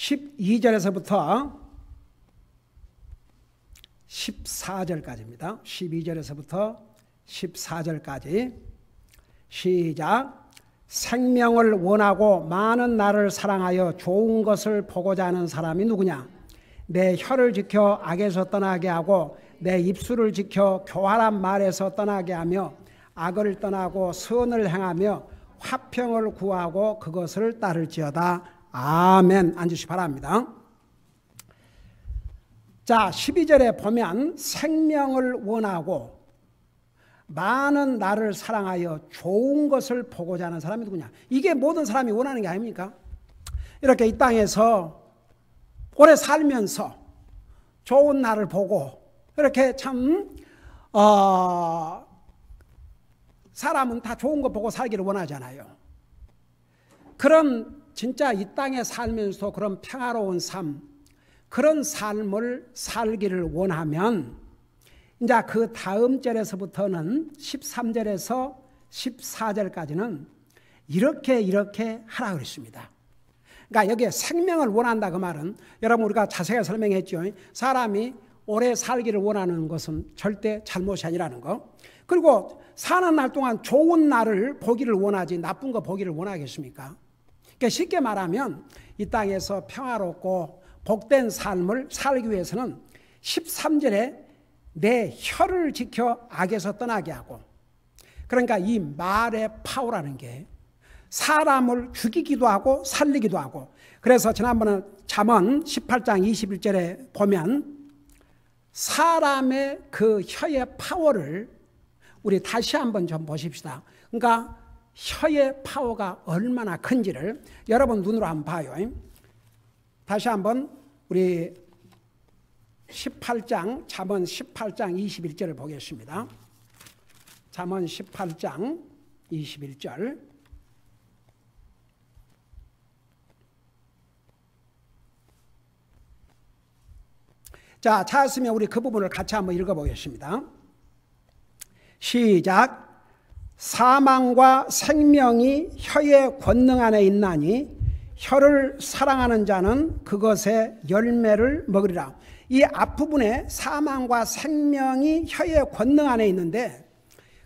12절에서부터 14절까지입니다. 12절에서부터 14절까지 시작. 생명을 원하고 많은 나를 사랑하여 좋은 것을 보고자 하는 사람이 누구냐? 내 혀를 지켜 악에서 떠나게 하고 내 입술을 지켜 교활한 말에서 떠나게 하며 악을 떠나고 선을 행하며 화평을 구하고 그것을 따를지어다. 아멘. 앉으시기 바랍니다. 자, 12절에 보면 생명을 원하고 많은 나를 사랑하여 좋은 것을 보고자 하는 사람이 누구냐? 이게 모든 사람이 원하는 게 아닙니까? 이렇게 이 땅에서 오래 살면서 좋은 날을 보고 이렇게 참 사람은 다 좋은 거 보고 살기를 원하잖아요. 그런 진짜 이 땅에 살면서 그런 평화로운 삶, 그런 삶을 살기를 원하면 이제 그 다음 절에서부터는 13절에서 14절까지는 이렇게 하라 그랬습니다. 그러니까 여기에 생명을 원한다 그 말은 여러분 우리가 자세하게 설명했죠. 사람이 오래 살기를 원하는 것은 절대 잘못이 아니라는 거. 그리고 사는 날 동안 좋은 날을 보기를 원하지 나쁜 거 보기를 원하겠습니까? 그러니까 쉽게 말하면 이 땅에서 평화롭고 복된 삶을 살기 위해서는 13절에 내 혀를 지켜 악에서 떠나게 하고, 그러니까 이 말의 파워라는 게 사람을 죽이기도 하고 살리기도 하고, 그래서 지난번에 잠언 18장 21절에 보면 사람의 그 혀의 파워를 우리 다시 한번 좀 보십시다. 그러니까 혀의 파워가 얼마나 큰지를 여러분 눈으로 한번 봐요. 다시 한번 우리 18장 잠언 18장 21절을 보겠습니다. 잠언 18장 21절. 자, 찾았으면 우리 그 부분을 같이 한번 읽어보겠습니다. 시작. 사망과 생명이 혀의 권능 안에 있나니 혀를 사랑하는 자는 그것의 열매를 먹으리라. 이 앞부분에 사망과 생명이 혀의 권능 안에 있는데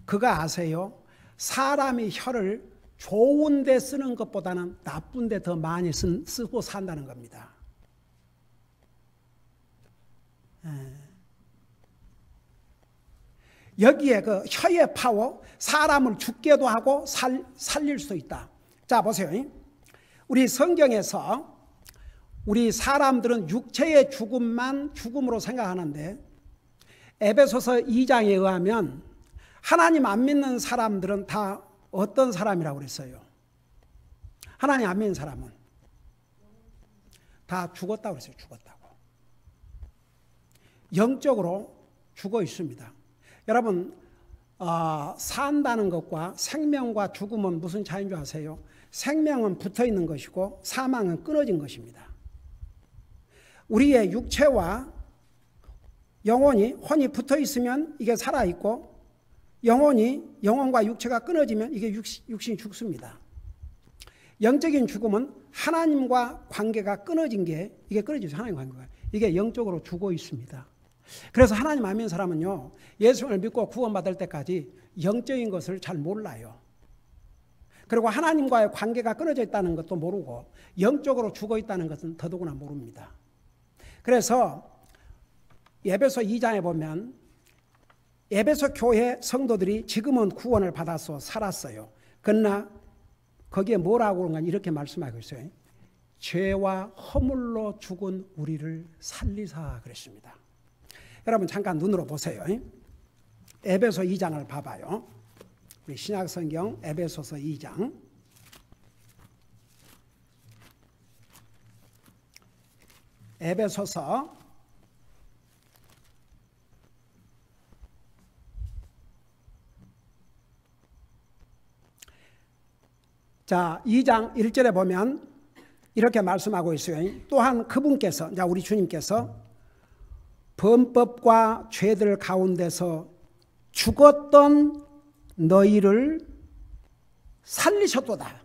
그거 아세요? 사람이 혀를 좋은 데 쓰는 것보다는 나쁜 데 더 많이 쓰고 산다는 겁니다. 여기에 그 혀의 파워, 사람을 죽게도 하고 살릴 수 있다. 자, 보세요. 우리 성경에서 우리 사람들은 육체의 죽음만 죽음으로 생각하는데 에베소서 2장에 의하면 하나님 안 믿는 사람들은 다 어떤 사람이라고 그랬어요? 하나님 안 믿는 사람은 다 죽었다고 그랬어요. 죽었다고. 영적으로 죽어 있습니다. 여러분, 산다는 것과 생명과 죽음은 무슨 차이인 줄 아세요? 생명은 붙어 있는 것이고 사망은 끊어진 것입니다. 우리의 육체와 영혼이 혼이 붙어 있으면 이게 살아 있고 영혼과 육체가 끊어지면 이게 육신이 죽습니다. 영적인 죽음은 하나님과 관계가 끊어진 게 이게 끊어지죠. 하나님과 관계가 이게 영적으로 죽어 있습니다. 그래서 하나님 안 믿는 사람은요, 예수를 믿고 구원받을 때까지 영적인 것을 잘 몰라요. 그리고 하나님과의 관계가 끊어져 있다는 것도 모르고 영적으로 죽어 있다는 것은 더더구나 모릅니다. 그래서 에베소 2장에 보면 에베소 교회 성도들이 지금은 구원을 받아서 살았어요. 그러나 거기에 뭐라고 그런가 이렇게 말씀하고 있어요. 죄와 허물로 죽은 우리를 살리사 그랬습니다. 여러분 잠깐 눈으로 보세요. 에베소 2장을 봐봐요. 우리 신약성경 에베소서 2장. 에베소서 자 2장 1절에 보면 이렇게 말씀하고 있어요. 또한 그분께서, 자 우리 주님께서 범법과 죄들 가운데서 죽었던 너희를 살리셨도다.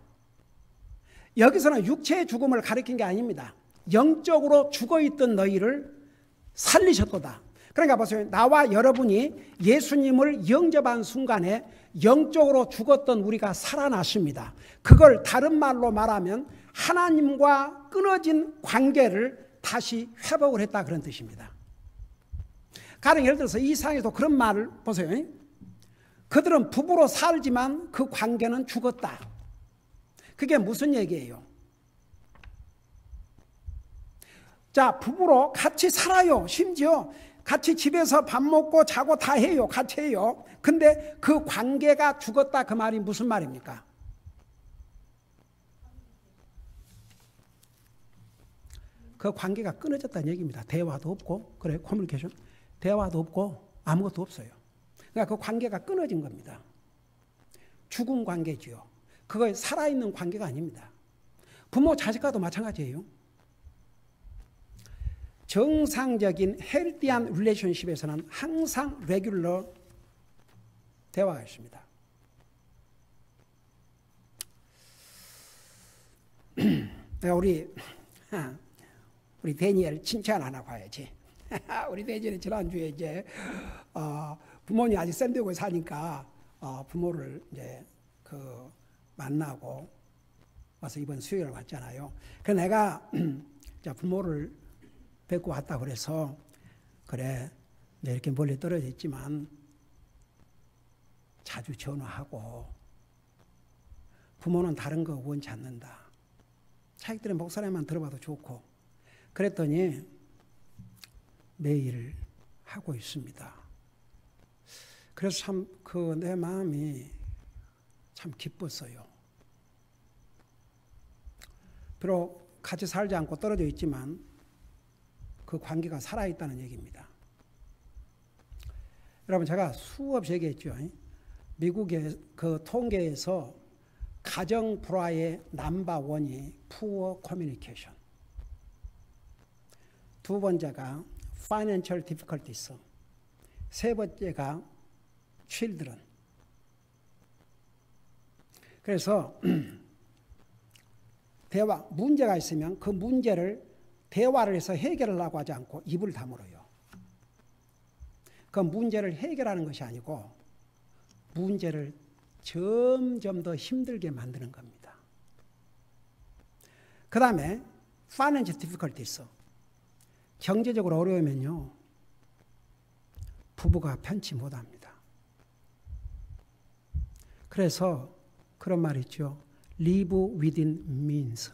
여기서는 육체의 죽음을 가리킨 게 아닙니다. 영적으로 죽어있던 너희를 살리셨도다. 그러니까 보세요. 나와 여러분이 예수님을 영접한 순간에 영적으로 죽었던 우리가 살아났습니다. 그걸 다른 말로 말하면 하나님과 끊어진 관계를 다시 회복을 했다, 그런 뜻입니다. 가령 예를 들어서 이 상에도 그런 말을 보세요. 그들은 부부로 살지만 그 관계는 죽었다. 그게 무슨 얘기예요? 자, 부부로 같이 살아요. 심지어 같이 집에서 밥 먹고 자고 다 해요. 같이 해요. 근데 그 관계가 죽었다, 그 말이 무슨 말입니까? 그 관계가 끊어졌다는 얘기입니다. 대화도 없고, 그래, 커뮤니케이션. 대화도 없고 아무것도 없어요. 그러니까 그 관계가 끊어진 겁니다. 죽은 관계지요. 그거 살아있는 관계가 아닙니다. 부모 자식과도 마찬가지예요. 정상적인 헬디한 릴레이션십에서는 항상 레귤러 대화가 있습니다. 우리 데니엘 칭찬 하나 봐야지. 우리 대전에 지난주에 이제 부모님 아직 샌디에고에 사니까 부모를 이제 만나고 와서 이번 수요일 왔잖아요. 그래서 내가 부모를 뵙고 왔다 그래서 그래 이렇게 멀리 떨어져 있지만 자주 전화하고 부모는 다른 거 원치 않는다. 자식들의 목소리만 들어봐도 좋고 그랬더니 매일 하고 있습니다. 그래서 참 내 마음이 참 기뻤어요. 비록 같이 살지 않고 떨어져 있지만 그 관계가 살아있다는 얘기입니다. 여러분 제가 수없이 얘기했죠. 미국의 그 통계에서 가정 불화의 넘버원이 poor communication. 두 번째가 financial difficulties. 세 번째가 children. 그래서 문제가 있으면 그 문제를 대화를 해서 해결하려고 하지 않고 입을 다물어요. 그 문제를 해결하는 것이 아니고 문제를 점점 더 힘들게 만드는 겁니다. 그 다음에 financial difficulties. 경제적으로 어려우면요. 부부가 편치 못합니다. 그래서 그런 말 있죠. Live within means.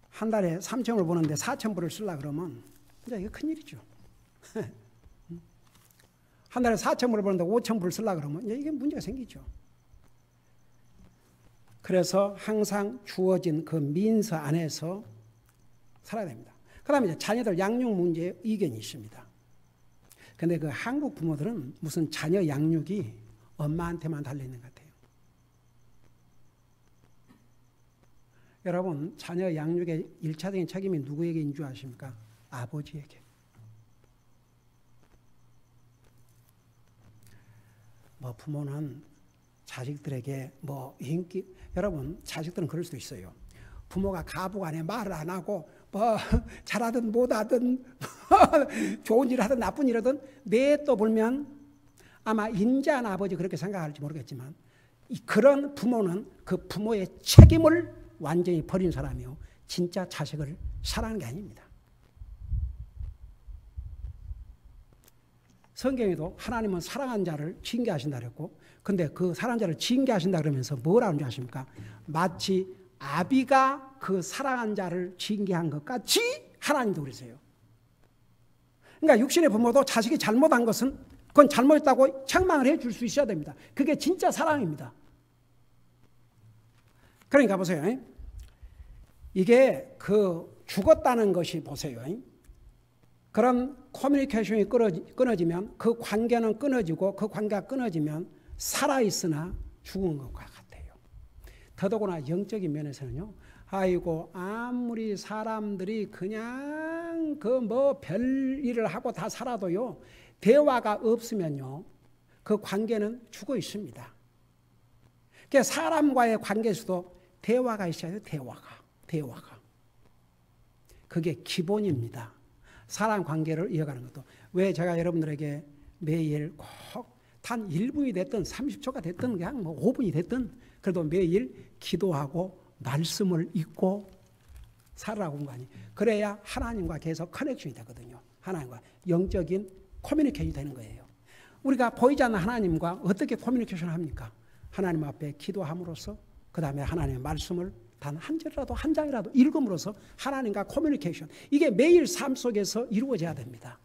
한 달에 3,000불을 버는데 4,000불을 쓰려고 그러면 이제 이거 큰일이죠. 한 달에 4,000불을 버는데 5,000불을 쓰려고 그러면 이제 이게 문제가 생기죠. 그래서 항상 주어진 그 민서 안에서 살아야 됩니다. 그 다음에 이제 자녀들 양육 문제에 이견이 있습니다. 근데 그 한국 부모들은 무슨 자녀 양육이 엄마한테만 달려있는 것 같아요. 여러분, 자녀 양육의 1차적인 책임이 누구에게 있는 줄 아십니까? 아버지에게. 부모는 자식들에게 인기, 여러분, 자식들은 그럴 수도 있어요. 부모가 가부간에 말을 안 하고, 잘하든 못하든, 좋은 일 하든 나쁜 일 하든, 내떠보면 아마 인자한 아버지 그렇게 생각할지 모르겠지만, 그런 부모는 그 부모의 책임을 완전히 버린 사람이요. 진짜 자식을 사랑하는 게 아닙니다. 성경에도 하나님은 사랑한 자를 징계하신다 그랬고, 근데 그 사랑한 자를 징계하신다 그러면서 뭐라는 줄 아십니까? 마치 아비가 그 사랑한 자를 징계한 것 같이 하나님도 그러세요. 그러니까 육신의 부모도 자식이 잘못한 것은 그건 잘못했다고 책망을 해줄 수 있어야 됩니다. 그게 진짜 사랑입니다. 그러니까 보세요. 이게 죽었다는 것이 보세요. 그런 커뮤니케이션이 끊어지면 그 관계는 끊어지고 그 관계가 끊어지면 살아있으나 죽은 것과 같아요. 더더구나 영적인 면에서는요. 아이고 아무리 사람들이 그냥 별일을 하고 다 살아도요. 대화가 없으면요. 그 관계는 죽어 있습니다. 그러니까 사람과의 관계에서도 대화가 있어야 돼요. 대화가. 그게 기본입니다. 사람 관계를 이어가는 것도. 왜 제가 여러분들에게 매일 꼭 단 1분이 됐든 30초가 됐든 그냥 뭐 5분이 됐든 그래도 매일 기도하고 말씀을 읽고 살아가고 거 아니에요. 그래야 하나님과 계속 커넥션이 되거든요. 하나님과 영적인 커뮤니케이션이 되는 거예요. 우리가 보이지 않는 하나님과 어떻게 커뮤니케이션을 합니까? 하나님 앞에 기도함으로써 그 다음에 하나님의 말씀을 단 한 절이라도 한 장이라도 읽음으로써 하나님과 커뮤니케이션. 이게 매일 삶 속에서 이루어져야 됩니다.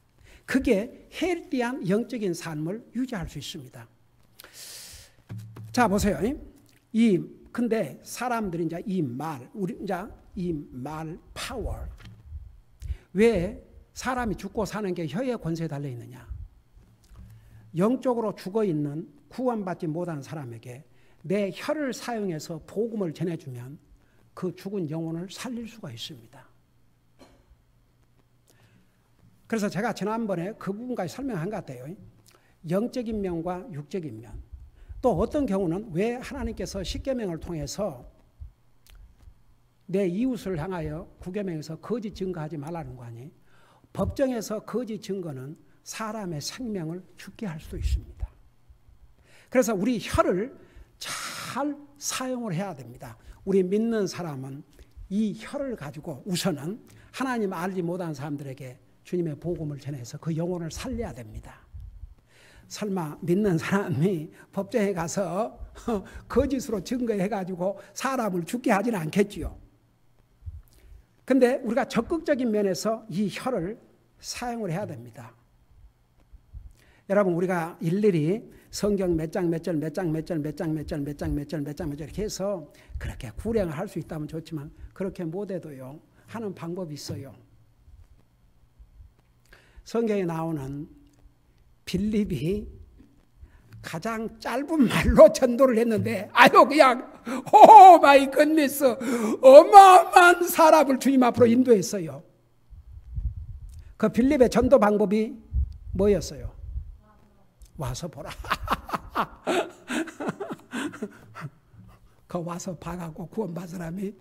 그게 헬디한 영적인 삶을 유지할 수 있습니다. 자, 보세요. 근데 사람들이 이제 이 말 파워. 왜 사람이 죽고 사는 게 혀의 권세에 달려 있느냐? 영적으로 죽어 있는 구원받지 못하는 사람에게 내 혀를 사용해서 복음을 전해주면 그 죽은 영혼을 살릴 수가 있습니다. 그래서 제가 지난번에 그 부분까지 설명한 것 같아요. 영적인 면과 육적인 면. 또 어떤 경우는 왜 하나님께서 십계명을 통해서 내 이웃을 향하여 구계명에서 거짓 증거하지 말라는 거 아니에요? 법정에서 거짓 증거는 사람의 생명을 죽게 할 수도 있습니다. 그래서 우리 혀를 잘 사용을 해야 됩니다. 우리 믿는 사람은 이 혀를 가지고 우선은 하나님 알지 못한 사람들에게 주님의 복음을 전해서 그 영혼을 살려야 됩니다. 설마 믿는 사람이 법정에 가서 거짓으로 증거해가지고 사람을 죽게 하지는 않겠지요. 근데 우리가 적극적인 면에서 이 혀를 사용을 해야 됩니다. 여러분, 우리가 일일이 성경 몇 장 몇 절 몇 장 몇 절 몇 장 몇 절 몇 장 몇 절 몇 장 몇 절 이렇게 해서 그렇게 구령을 할 수 있다면 좋지만 그렇게 못해도요 하는 방법이 있어요. 성경에 나오는 빌립이 가장 짧은 말로 전도를 했는데 아유 그냥 오 마이 굿니스 어마어마한 사람을 주님 앞으로 인도했어요. 그 빌립의 전도 방법이 뭐였어요? 와서 보라. 그 와서 봐갖고 구원받은 사람이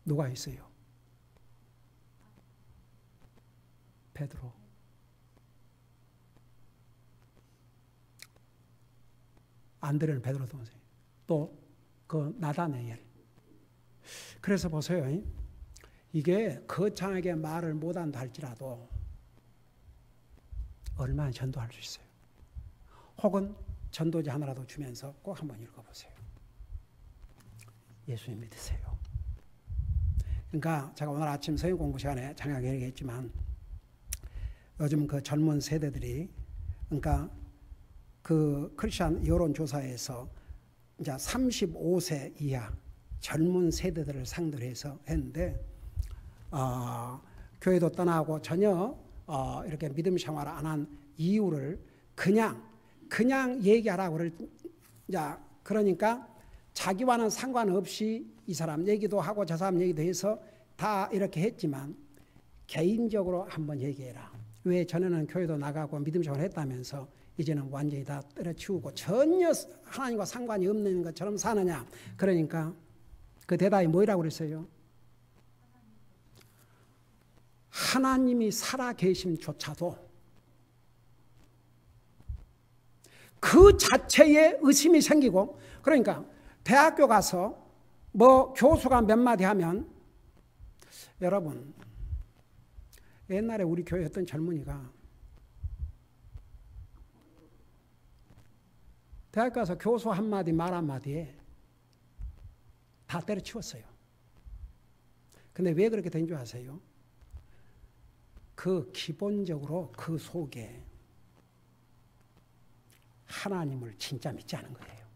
누가 있어요? 베드로. 안드레는 베드로 동생. 또 그 나다네엘. 그래서 보세요. 이게 거창하게 말을 못한다 할지라도 얼마나 전도할 수 있어요. 혹은 전도지 하나라도 주면서 꼭 한번 읽어보세요. 예수님 믿으세요. 그러니까 제가 오늘 아침 성경 공부 시간에 잠깐 얘기했지만 요즘 그 젊은 세대들이 그러니까 그 크리스천 여론조사에서 이제 35세 이하 젊은 세대들을 상대로 해서 했는데 교회도 떠나고 전혀 이렇게 믿음 생활을 안 한 이유를 그냥 얘기하라고 그러니까 자기와는 상관없이 이 사람 얘기도 하고 저 사람 얘기도 해서 다 이렇게 했지만 개인적으로 한번 얘기해라. 왜 전에는 교회도 나가고 믿음 생활을 했다면서 이제는 완전히 다 때려치우고 전혀 하나님과 상관이 없는 것처럼 사느냐. 그러니까 그 대답이 뭐라고 그랬어요? 하나님이 살아 계심조차도 그 자체에 의심이 생기고 그러니까 대학교 가서 뭐 교수가 몇 마디 하면 여러분 옛날에 우리 교회 했던 젊은이가 대학 가서 교수 한마디 말 한마디에 다 때려치웠어요. 근데 왜 그렇게 된 줄 아세요? 그 기본적으로 그 속에 하나님을 진짜 믿지 않은 거예요.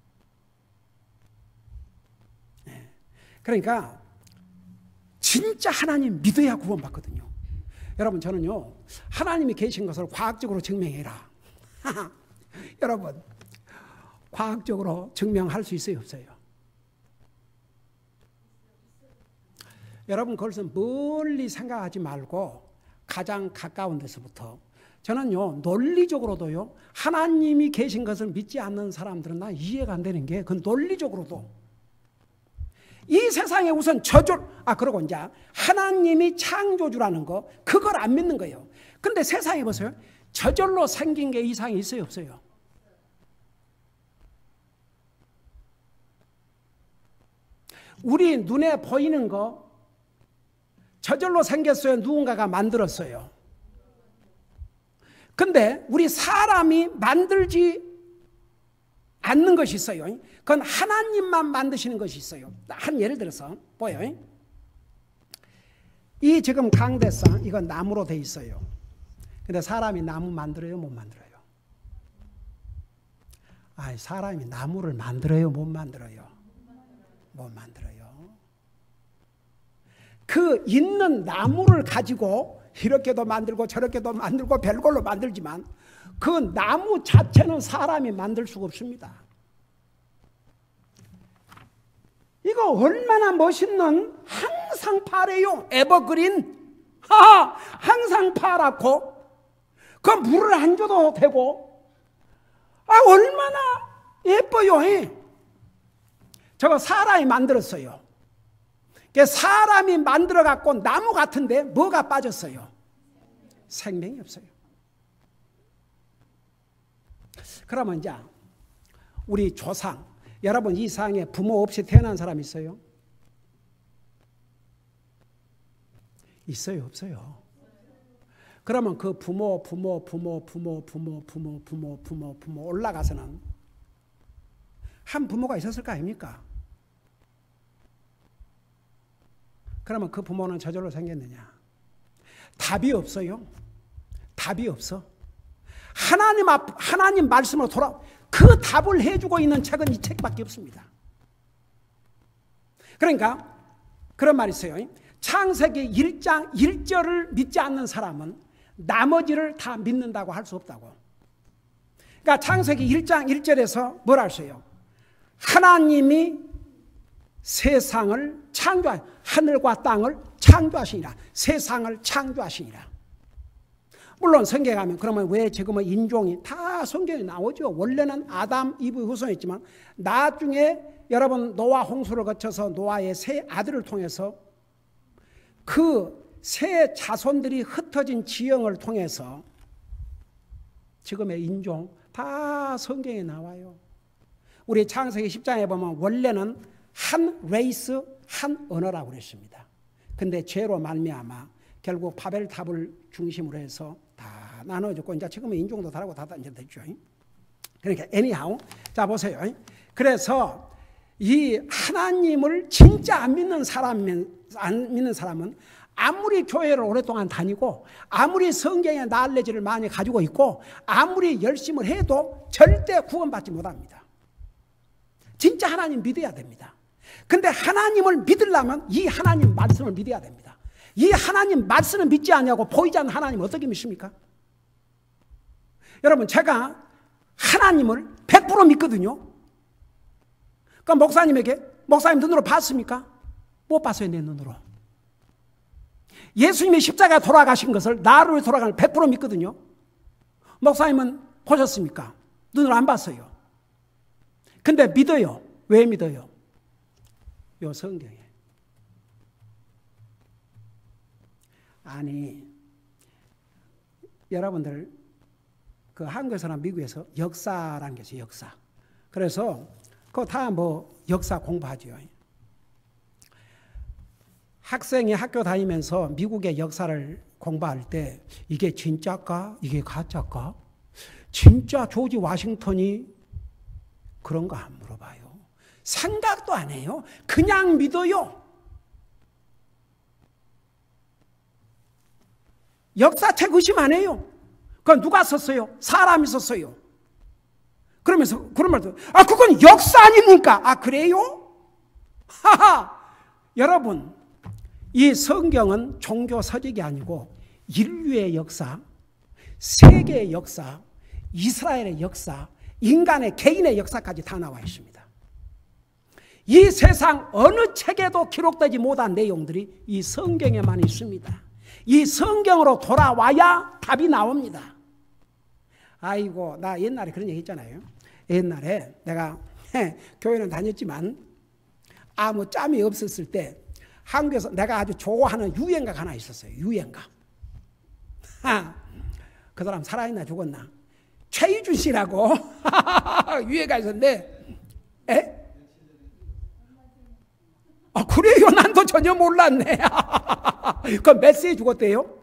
네. 그러니까 진짜 하나님 믿어야 구원받거든요. 여러분 저는요 하나님이 계신 것을 과학적으로 증명해라. 여러분 과학적으로 증명할 수 있어요 없어요? 여러분 그것은 멀리 생각하지 말고 가장 가까운 데서부터 저는요 논리적으로도요 하나님이 계신 것을 믿지 않는 사람들은 난 이해가 안 되는 게 그 논리적으로도 이 세상에 우선 그러고 이제 하나님이 창조주라는 거, 그걸 안 믿는 거예요. 근데 세상에 보세요. 저절로 생긴 게 이상이 있어요, 없어요? 우리 눈에 보이는 거 저절로 생겼어요? 누군가가 만들었어요? 근데 우리 사람이 만들지 않는 것이 있어요. 그건 하나님만 만드시는 것이 있어요. 한 예를 들어서 보여요. 이 지금 강대상, 이건 나무로 돼 있어요. 근데 사람이 나무 만들어요, 못 만들어요? 사람이 나무를 만들어요, 못 만들어요? 못 만들어요. 그 있는 나무를 가지고 이렇게도 만들고 저렇게도 만들고 별걸로 만들지만 그 나무 자체는 사람이 만들 수가 없습니다. 이거 얼마나 멋있는, 항상 파래요. 에버그린. 항상 파랗고 그 물을 안 줘도 되고 얼마나 예뻐요. 저거 사람이 만들었어요. 사람이 만들어 갖고 나무 같은데 뭐가 빠졌어요? 생명이 없어요. 그러면 이제 우리 조상, 여러분 이 세상에 부모 없이 태어난 사람 있어요? 있어요, 없어요? 그러면 그 부모 올라가서는 한 부모가 있었을 거 아닙니까? 그러면 그 부모는 저절로 생겼느냐? 답이 없어요. 답이 없어. 하나님 말씀으로 그 답을 해주고 있는 책은 이 책밖에 없습니다. 그러니까 그런 말이 있어요. 창세기 1장 1절을 믿지 않는 사람은 나머지를 다 믿는다고 할 수 없다고. 그러니까 창세기 1장 1절에서 뭐라 했어요? 하나님이 세상을 하늘과 땅을 창조하시니라. 세상을 창조하시니라. 물론 성경에 가면 그러면 왜 지금은 인종이 다 성경에 나오죠. 원래는 아담, 이브 후손이었지만 나중에 여러분 노아 홍수를 거쳐서 노아의 세 아들을 통해서 그 세 자손들이 흩어진 지형을 통해서 지금의 인종 다 성경에 나와요. 우리 창세기 10장에 보면 원래는 한 레이스, 한 언어라고 그랬습니다. 근데 죄로 말미암아 결국 바벨탑을 중심으로 해서 다 나눠졌고 이제 지금은 인종도 다르고 다 이제 됐죠. 그러니까 anyhow, 자 보세요. 그래서 이 하나님을 진짜 안 믿는 사람은 아무리 교회를 오랫동안 다니고 아무리 성경의 날레지를 많이 가지고 있고 아무리 열심을 해도 절대 구원받지 못합니다. 진짜 하나님 믿어야 됩니다. 근데 하나님을 믿으려면 이 하나님 말씀을 믿어야 됩니다. 이 하나님 말씀을 믿지 않냐고 보이지 않는 하나님 어떻게 믿습니까? 여러분 제가 하나님을 100% 믿거든요. 그럼 목사님 눈으로 봤습니까? 못 봤어요. 내 눈으로. 예수님이 십자가에 돌아가신 것을 나를 돌아가는 100% 믿거든요. 목사님은 보셨습니까? 눈으로 안 봤어요. 근데 믿어요. 왜 믿어요? 요 성경에. 아니 여러분들 그 한국에서나 미국에서 역사라는 게 있어요. 역사. 그래서 그거 다 역사 공부하죠. 학생이 학교 다니면서 미국의 역사를 공부할 때 이게 진짜일까? 이게 가짜일까? 진짜 조지 워싱턴이 그런가 안 물어봐요. 생각도 안 해요. 그냥 믿어요. 역사책 의심 안 해요. 그건 누가 썼어요? 사람이 썼어요. 그러면서 그런 말도 그건 역사 아닙니까? 그래요? 하하. 여러분 이 성경은 종교 서적이 아니고 인류의 역사, 세계의 역사, 이스라엘의 역사, 인간의 개인의 역사까지 다 나와 있습니다. 이 세상 어느 책에도 기록되지 못한 내용들이 이 성경에만 있습니다. 이 성경으로 돌아와야 답이 나옵니다. 아이고 나 옛날에 그런 얘기 했잖아요. 옛날에 내가 교회는 다녔지만 아무 짬이 없었을 때 한국에서 내가 아주 좋아하는 유행가가 하나 있었어요. 유행가. 그 사람 살아있나 죽었나? 최희준 씨라고 유행가 있었는데, 그래요? 난도 전혀 몰랐네. 그 몇 세에 죽었대요?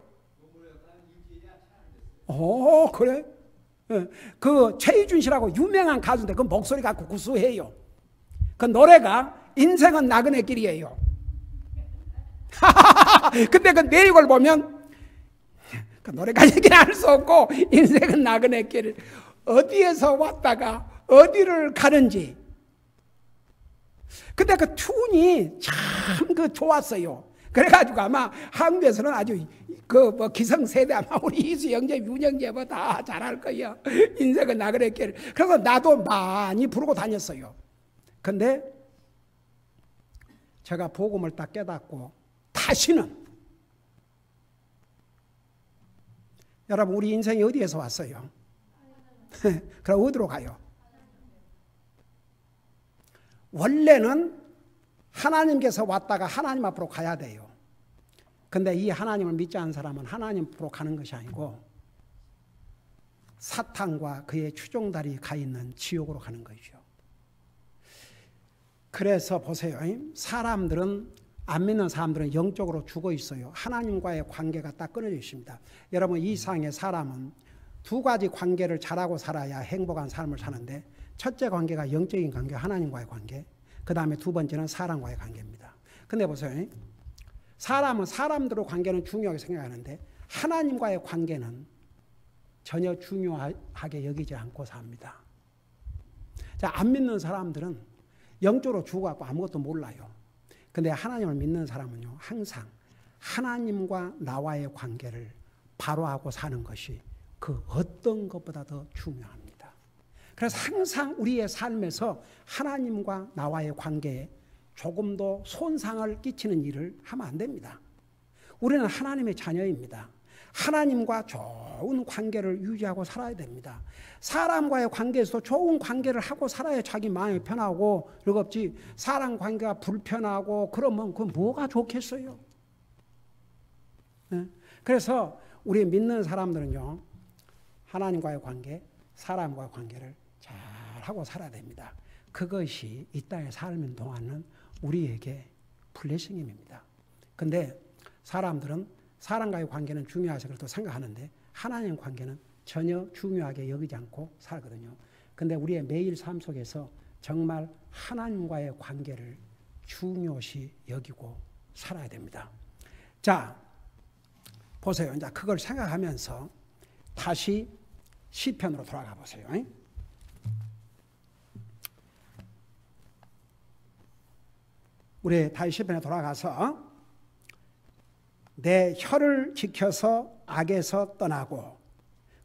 그래? 그 최희준 씨라고 유명한 가수인데 그 목소리가 구수해요. 그 노래가 인생은 나그네 길이에요. 근데 그 내용을 보면 그 노래가 얘기는 할 수 없고 인생은 나그네 길, 어디에서 왔다가 어디를 가는지. 근데 그 튠이 참 그 좋았어요. 그래가지고 아마 한국에서는 아주 그 뭐 기성세대 아마 우리 이수영재, 윤영재 뭐 다 잘할 거예요. 인생은 나그네 길. 그래서 나도 많이 부르고 다녔어요. 근데 제가 복음을 딱 깨닫고 다시는, 여러분 우리 인생이 어디에서 왔어요? 그럼 어디로 가요? 원래는 하나님께서 왔다가 하나님 앞으로 가야 돼요. 근데 이 하나님을 믿지 않은 사람은 하나님 앞으로 가는 것이 아니고 사탄과 그의 추종달이 가 있는 지옥으로 가는 것이죠. 그래서 보세요. 사람들은, 안 믿는 사람들은 영적으로 죽어 있어요. 하나님과의 관계가 딱 끊어져 있습니다. 여러분 이 세상의 사람은 두 가지 관계를 잘하고 살아야 행복한 삶을 사는데, 첫째 관계가 영적인 관계, 하나님과의 관계, 그 다음에 두 번째는 사람과의 관계입니다. 근데 보세요. 사람은 사람들의 관계는 중요하게 생각하는데 하나님과의 관계는 전혀 중요하게 여기지 않고 삽니다. 자, 안 믿는 사람들은 영적으로 죽어갖고 아무것도 몰라요. 근데 하나님을 믿는 사람은요, 항상 하나님과 나와의 관계를 바로 하고 사는 것이 그 어떤 것보다 더 중요합니다. 그래서 항상 우리의 삶에서 하나님과 나와의 관계에 조금도 손상을 끼치는 일을 하면 안 됩니다. 우리는 하나님의 자녀입니다. 하나님과 좋은 관계를 유지하고 살아야 됩니다. 사람과의 관계에서 좋은 관계를 하고 살아야 자기 마음이 편하고 즐겁지, 사람 관계가 불편하고 그러면 그 뭐가 좋겠어요? 그래서 우리 믿는 사람들은요, 하나님과의 관계, 사람과의 관계를 잘 하고 살아야 됩니다. 그것이 이 땅에 삶인 동안은 우리에게 블레싱입니다. 근데 사람들은 사람과의 관계는 중요해서 그렇다고 생각하는데 하나님 관계는 전혀 중요하게 여기지 않고 살거든요. 근데 우리의 매일 삶 속에서 정말 하나님과의 관계를 중요시 여기고 살아야 됩니다. 자, 보세요. 이제 그걸 생각하면서 다시 시편으로 돌아가 보세요. 우리 다시 시편에 돌아가서 내 혀를 지켜서 악에서 떠나고,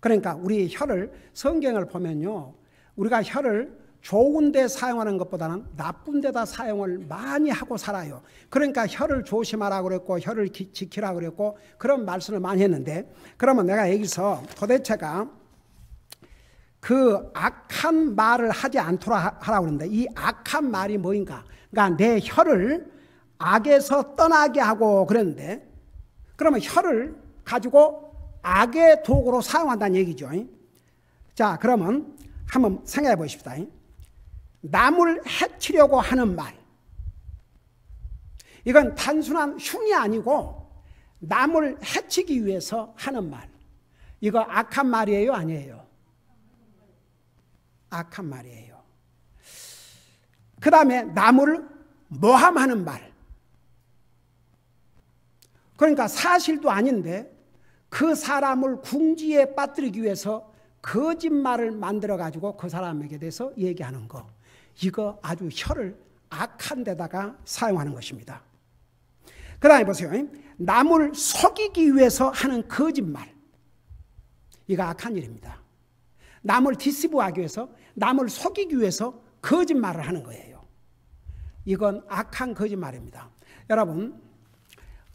그러니까 우리 혀를, 성경을 보면요, 우리가 혀를 좋은 데 사용하는 것보다는 나쁜 데다 사용을 많이 하고 살아요. 그러니까 혀를 조심하라 그랬고 혀를 지키라 그랬고 그런 말씀을 많이 했는데, 그러면 내가 여기서 도대체가 그 악한 말을 하지 않도록 하라고 그러는데 이 악한 말이 뭐인가? 그러니까 내 혀를 악에서 떠나게 하고 그랬는데, 그러면 혀를 가지고 악의 도구로 사용한다는 얘기죠. 자, 그러면 한번 생각해 보십시다. 남을 해치려고 하는 말, 이건 단순한 흉이 아니고 남을 해치기 위해서 하는 말, 이거 악한 말이에요, 아니에요? 악한 말이에요. 그 다음에 남을 모함하는 말, 그러니까 사실도 아닌데 그 사람을 궁지에 빠뜨리기 위해서 거짓말을 만들어가지고 그 사람에게 대해서 얘기하는 거, 이거 아주 혀를 악한 데다가 사용하는 것입니다. 그 다음에 보세요. 남을 속이기 위해서 하는 거짓말, 이거 악한 일입니다. 남을 디시브하기 위해서, 남을 속이기 위해서 거짓말을 하는 거예요. 이건 악한 거짓말입니다. 여러분,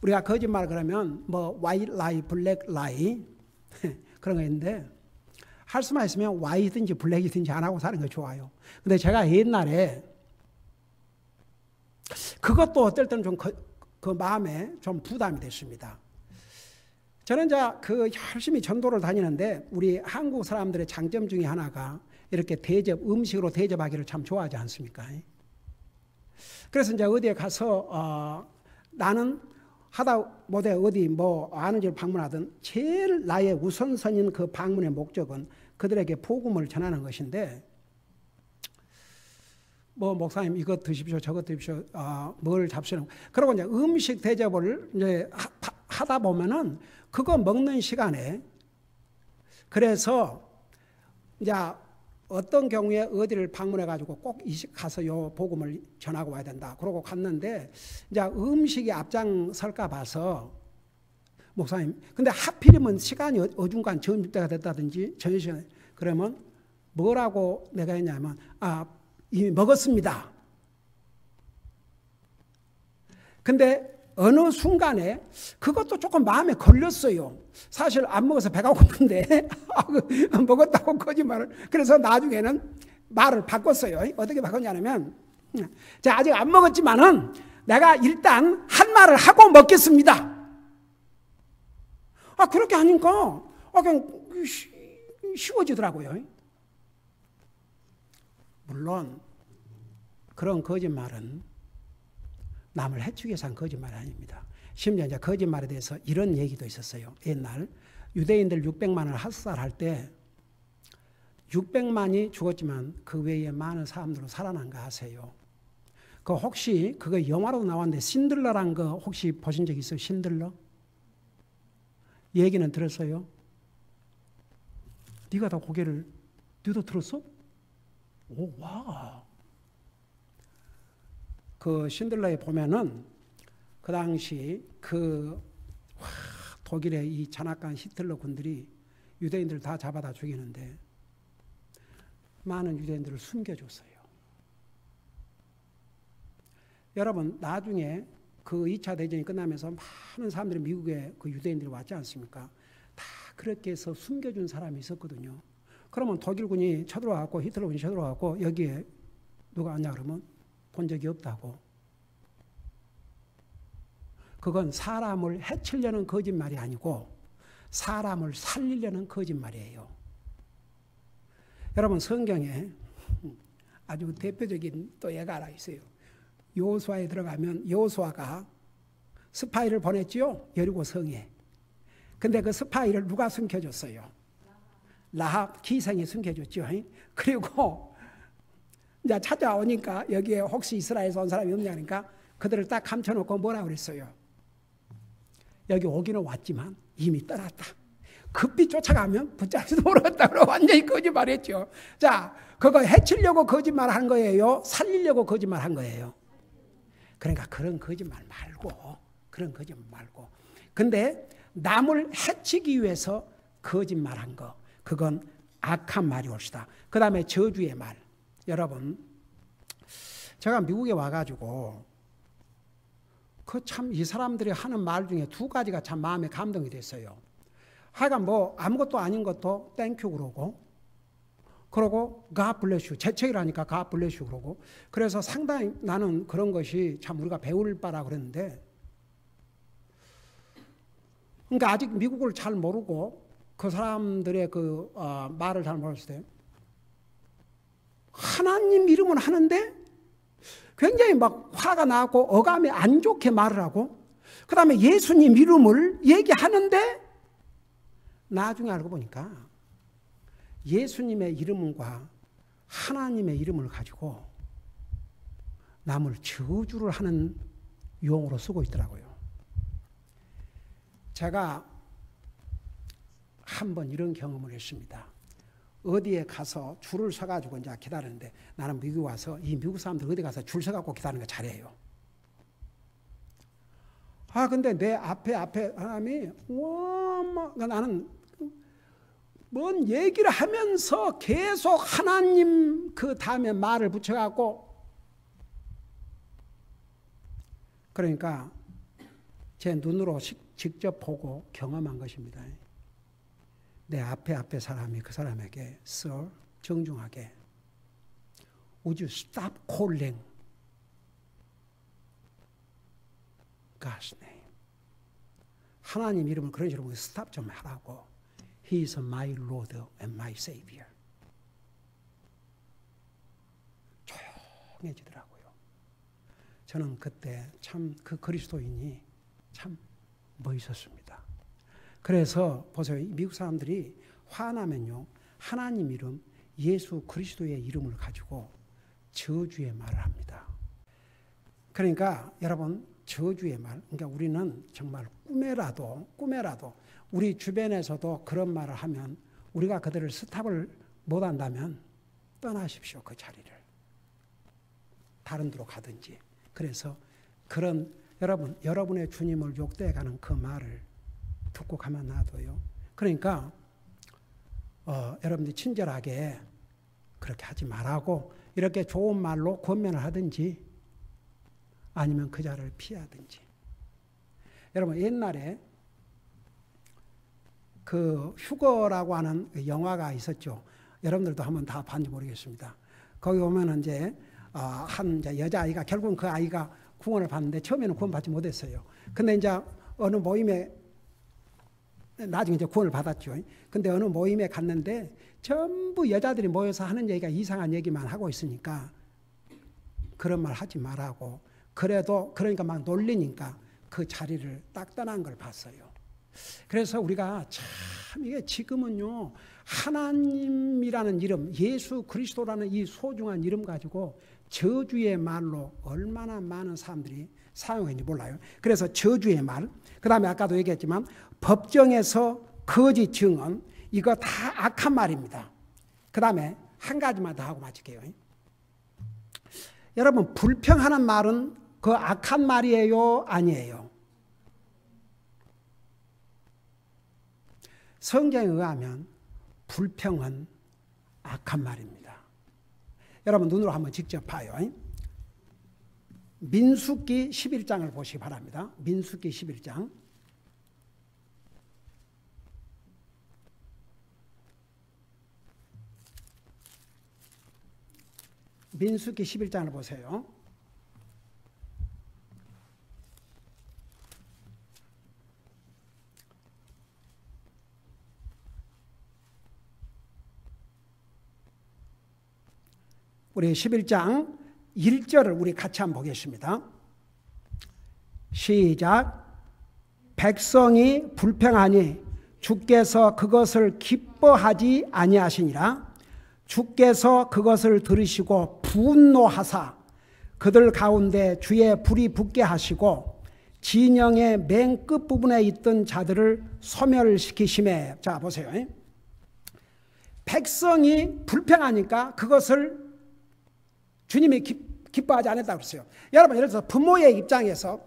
우리가 거짓말 그러면 뭐 white lie, black lie 그런 거 있는데, 할 수만 있으면 white든지 black이든지 안 하고 사는 거 좋아요. 근데 제가 옛날에 그것도 어떨 때는 좀 그 마음에 좀 부담이 됐습니다. 저는 이제 그 열심히 전도를 다니는데 우리 한국 사람들의 장점 중에 하나가 이렇게 음식으로 대접하기를 참 좋아하지 않습니까? 그래서 이제 어디에 가서 나는 하다 못해 어디 뭐 아는 집을 방문하든 제일 나의 우선선인 그 방문의 목적은 그들에게 복음을 전하는 것인데, 뭐 목사님 이것 드십시오 저것 드십시오 뭘 잡수는, 그리고 이제 음식 대접을 이제 하다 보면은 그거 먹는 시간에, 그래서 이제 어떤 경우에 어디를 방문해 가지고 꼭 가서 요 복음을 전하고 와야 된다. 그러고 갔는데 이제 음식이 앞장설까 봐서, 목사님 근데 하필이면 시간이 어중간 점심때가 됐다든지 저녁시간에, 그러면 뭐라고 내가 했냐면 이미 먹었습니다. 근데 어느 순간에 그것도 조금 마음에 걸렸어요. 사실 안 먹어서 배가 고픈데 먹었다고 거짓말을. 그래서 나중에는 말을 바꿨어요. 어떻게 바꿨냐면, 자, 아직 안 먹었지만은 내가 일단 한 말을 하고 먹겠습니다. 그렇게 하니까 그냥 쉬워지더라고요. 물론 그런 거짓말은 남을 해치기 위해서 한 거짓말이 아닙니다. 심지어 이제 거짓말에 대해서 이런 얘기도 있었어요. 옛날 유대인들 600만을 학살할 때 600만이 죽었지만 그 외에 많은 사람들은 살아난 거 아세요? 그 혹시 그거 영화로 나왔는데 신들러란 거 혹시 보신 적 있어요? 신들러? 얘기는 들었어요? 네가 다 고개를, 너도 들었어? 오, 와. 그 신들러에 보면은 그 당시 독일의 이 잔악한 히틀러 군들이 유대인들 다 잡아다 죽이는데 많은 유대인들을 숨겨줬어요. 여러분, 나중에 그 2차 대전이 끝나면서 많은 사람들이 미국에 그 유대인들이 왔지 않습니까? 다 그렇게 해서 숨겨준 사람이 있었거든요. 그러면 독일군이 쳐들어와갖고, 히틀러군이 쳐들어와갖고 여기에 누가 왔냐 그러면 본 적이 없다고. 그건 사람을 해치려는 거짓말이 아니고 사람을 살리려는 거짓말이에요. 여러분, 성경에 아주 대표적인 또 예가 하나 있어요. 여호수아에 들어가면 여호수아가 스파이를 보냈지요, 여리고 성에. 근데 그 스파이를 누가 숨겨줬어요? 라합 기생이 숨겨줬죠. 그리고 이제 찾아오니까 여기에 혹시 이스라엘에서 온 사람이 없냐니까 그들을 딱 감춰놓고 뭐라 그랬어요? 여기 오기는 왔지만 이미 떠났다. 급히 쫓아가면 붙잡지도 모르겠다고 완전히 거짓말했죠. 자, 그거 해치려고 거짓말한 거예요? 살리려고 거짓말한 거예요? 그러니까 그런 거짓말 말고. 근데 남을 해치기 위해서 거짓말한 거, 그건 악한 말이 옳시다. 그 다음에 저주의 말. 여러분, 제가 미국에 와가지고 이 사람들이 하는 말 중에 두 가지가 참 마음에 감동이 됐어요. 하여간 뭐 아무것도 아닌 것도 땡큐 그러고 God bless you, 재채기라니까 God bless you 그러고. 그래서 상당히 나는 그런 것이 참 우리가 배울 바라 그랬는데, 그러니까 아직 미국을 잘 모르고 그 사람들의 그 말을 잘 모르실 때 하나님 이름은 하는데 굉장히 막 화가 나고 어감이 안 좋게 말을 하고, 그 다음에 예수님 이름을 얘기하는데 나중에 알고 보니까 예수님의 이름과 하나님의 이름을 가지고 남을 저주를 하는 용어로 쓰고 있더라고요. 제가 한 번 이런 경험을 했습니다. 어디에 가서 줄을 서가지고 이제 기다리는데, 나는 미국 와서 이 미국 사람들 어디 가서 줄 서갖고 기다리는 거 잘해요. 근데 내 앞에 사람이 나는 뭔 얘기를 하면서 계속 하나님 그 다음에 말을 붙여갖고, 그러니까 제 눈으로 직접 보고 경험한 것입니다. 내 앞에 사람이 그 사람에게 Sir, 정중하게 Would you stop calling? God's name. 하나님 이름을 그런 식으로 스탑 좀 하라고. He is my Lord and my Savior. 조용해지더라고요. 저는 그때 참 그 그리스도인이 참 멋있었습니다. 그래서 보세요. 미국 사람들이 화나면요. 하나님 이름, 예수 그리스도의 이름을 가지고 저주의 말을 합니다. 그러니까 여러분 저주의 말, 그러니까 우리는 정말 꿈에라도 우리 주변에서도 그런 말을 하면 우리가 그들을 스탑을 못한다면 떠나십시오. 그 자리를. 다른 데로 가든지. 그래서 그런 여러분의 주님을 욕대해가는 그 말을 듣고 가만 놔둬요. 그러니까 여러분들이 친절하게 그렇게 하지 말라고 이렇게 좋은 말로 권면을 하든지 아니면 그 자리를 피하든지. 여러분 옛날에 그 휴거라고 하는 영화가 있었죠. 여러분들도 한번 다 봤는지 모르겠습니다. 거기 보면 이제 한 여자아이가 결국은 그 아이가 구원을 받는데 처음에는 구원받지 못했어요. 근데 이제 어느 모임에 나중에 이제 구원을 받았죠. 근데 어느 모임에 갔는데 전부 여자들이 모여서 하는 얘기가 이상한 얘기만 하고 있으니까 그런 말 하지 말라고. 그래도 그러니까 막 놀리니까 그 자리를 딱 떠난 걸 봤어요. 그래서 우리가 참 이게 지금은요 하나님이라는 이름, 예수 그리스도라는 이 소중한 이름 가지고 저주의 말로 얼마나 많은 사람들이 사용했는지 몰라요. 그래서 저주의 말, 그 다음에 아까도 얘기했지만 법정에서 거짓 증언, 이거 다 악한 말입니다. 그 다음에 한 가지만 더 하고 마칠게요. 여러분 불평하는 말은 그 악한 말이에요? 아니에요? 성경에 의하면 불평은 악한 말입니다. 여러분 눈으로 한번 직접 봐요. 민수기 11장을 보시기 바랍니다. 민수기 11장. 민수기 11장을 보세요. 우리 11장 1절을 우리 같이 한번 보겠습니다. 시작. 백성이 불평하니 주께서 그것을 기뻐하지 아니하시니라. 주께서 그것을 들으시고 분노하사 그들 가운데 주의 불이 붙게 하시고 진영의 맨 끝부분에 있던 자들을 소멸시키시매. 자 보세요. 백성이 불평하니까 그것을 주님이 기뻐하지 않았다고 그랬어요. 여러분 예를 들어서 부모의 입장에서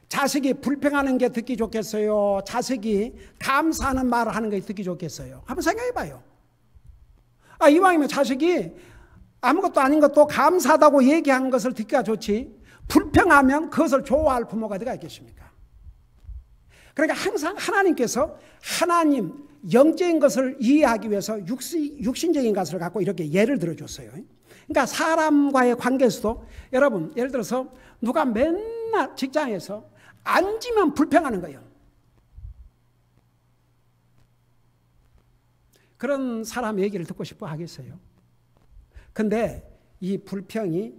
자식이 불평하는 게 듣기 좋겠어요? 자식이 감사하는 말을 하는 게 듣기 좋겠어요? 한번 생각해 봐요. 이왕이면 자식이 아무것도 아닌 것도 감사하다고 얘기한 것을 듣기가 좋지 불평하면 그것을 좋아할 부모가 어디가 있겠습니까? 그러니까 항상 하나님께서 하나님 영적인 것을 이해하기 위해서 육신적인 것을 갖고 이렇게 예를 들어줬어요. 그러니까 사람과의 관계에서도 여러분 예를 들어서 누가 맨날 직장에서 앉으면 불평하는 거예요. 그런 사람 얘기를 듣고 싶어 하겠어요? 근데 이 불평이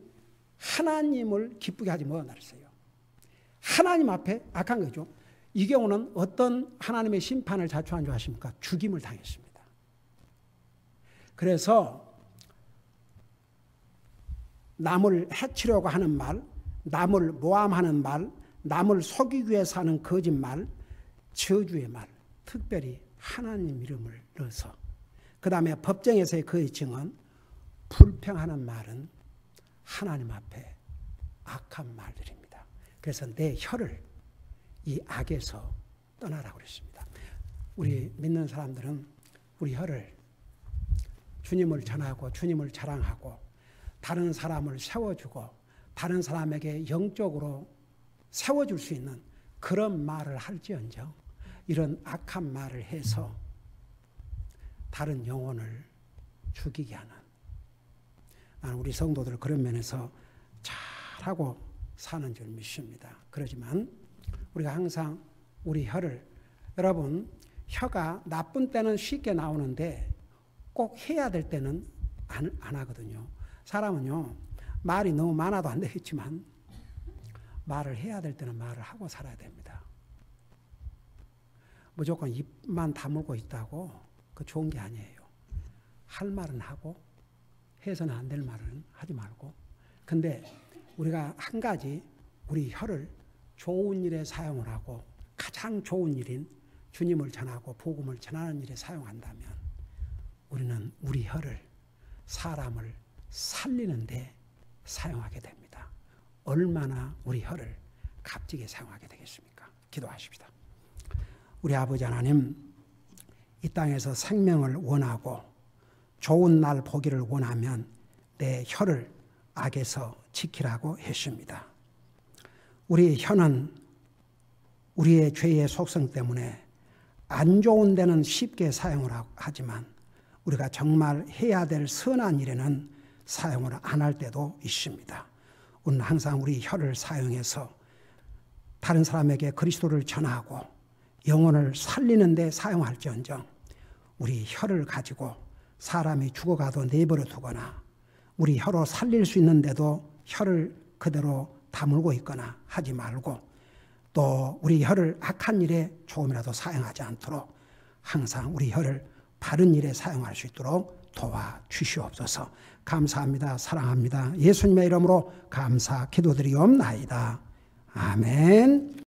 하나님을 기쁘게 하지 못한다 그랬어요. 하나님 앞에 악한 거죠. 이 경우는 어떤 하나님의 심판을 자초한 줄 아십니까? 죽임을 당했습니다. 그래서 남을 해치려고 하는 말, 남을 모함하는 말, 남을 속이기 위해서 하는 거짓말, 저주의 말, 특별히 하나님 이름을 넣어서 그 다음에 법정에서의 거의 증언, 불평하는 말은 하나님 앞에 악한 말들입니다. 그래서 내 혀를 이 악에서 떠나라고 그랬습니다. 우리 믿는 사람들은 우리 혀를 주님을 전하고 주님을 자랑하고 다른 사람을 세워주고 다른 사람에게 영적으로 세워줄 수 있는 그런 말을 할지언정 이런 악한 말을 해서 다른 영혼을 죽이게 하는, 나는 우리 성도들 그런 면에서 잘하고 사는 줄 믿습니다. 그러지만 우리가 항상 우리 혀를, 여러분 혀가 나쁜 때는 쉽게 나오는데 꼭 해야 될 때는 안 하거든요. 사람은요, 말이 너무 많아도 안 되겠지만 말을 해야 될 때는 말을 하고 살아야 됩니다. 무조건 입만 다물고 있다고 그 좋은 게 아니에요. 할 말은 하고 해서는 안 될 말은 하지 말고. 근데 우리가 한 가지 우리 혀를 좋은 일에 사용을 하고 가장 좋은 일인 주님을 전하고 복음을 전하는 일에 사용한다면 우리는 우리 혀를 사람을 살리는 데 사용하게 됩니다. 얼마나 우리 혀를 값지게 사용하게 되겠습니까? 기도하십시다. 우리 아버지 하나님, 이 땅에서 생명을 원하고 좋은 날 보기를 원하면 내 혀를 악에서 지키라고 했습니다. 우리 혀는 우리의 죄의 속성 때문에 안 좋은 데는 쉽게 사용을 하지만 우리가 정말 해야 될 선한 일에는 사용을 안 할 때도 있습니다. 우리는 항상 우리 혀를 사용해서 다른 사람에게 그리스도를 전하고 영혼을 살리는 데 사용할지언정 우리 혀를 가지고 사람이 죽어가도 내버려 두거나 우리 혀로 살릴 수 있는데도 혀를 그대로 다물고 있거나 하지 말고 또 우리 혀를 악한 일에 조금이라도 사용하지 않도록 항상 우리 혀를 바른 일에 사용할 수 있도록 도와주시옵소서. 감사합니다. 사랑합니다. 예수님의 이름으로 감사 기도드리옵나이다. 아멘.